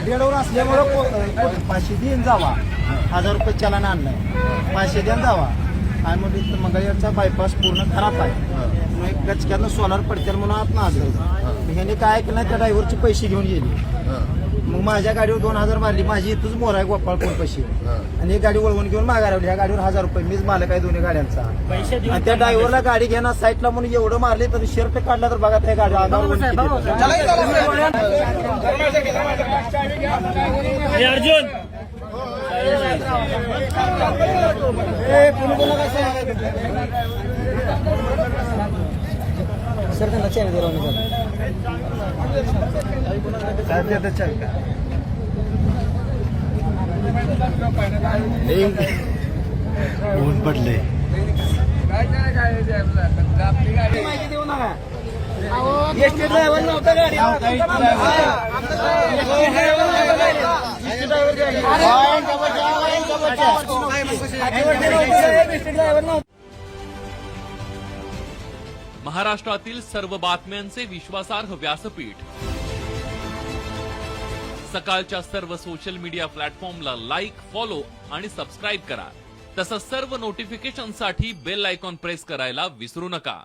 बेडवर असल्यामुळे 500 देऊन जावा, 1000 रुपये चलन आणलाय, 500 देऊन जावा. आणि मग इथं मंगळवेढचा बायपास पूर्ण खराब आहे. मग एक गचक्यानं सोलार पडतील म्हणून आत नाजलं. ह्याने काय केलं, त्या ड्रायव्हरचे पैसे घेऊन गेले. मग माझ्या गाडीवर 2000 मारली. माझी इथंच मोर आहे गोपाळपूर पैसे. आणि एक गाडी वळवून घेऊन मागा राहिली. ह्या गाडीवर 1000 रुपये. मीच मालक आहे दोन्ही गाड्यांचा. आणि त्या ड्रायव्हरला गाडी घेणार साईडला म्हणून एवढं मारले तर शर्ट काढला तर बघा त्या गाडी अर्जुन सर त्यांना चॅनल ऊन पडले. माहिती देऊ नका. एसटी ड्रायव्हर नव्हता गाडी. महाराष्ट्रातील सर्व बातम्यांचे विश्वासार्ह व्यासपीठ. सकाळच्या सर्व सोशल मीडिया प्लॅटफॉर्मला लाईक, फॉलो आणि सबस्क्राईब करा. तसंच सर्व नोटिफिकेशनसाठी बेल आयकॉन प्रेस करायला विसरू नका.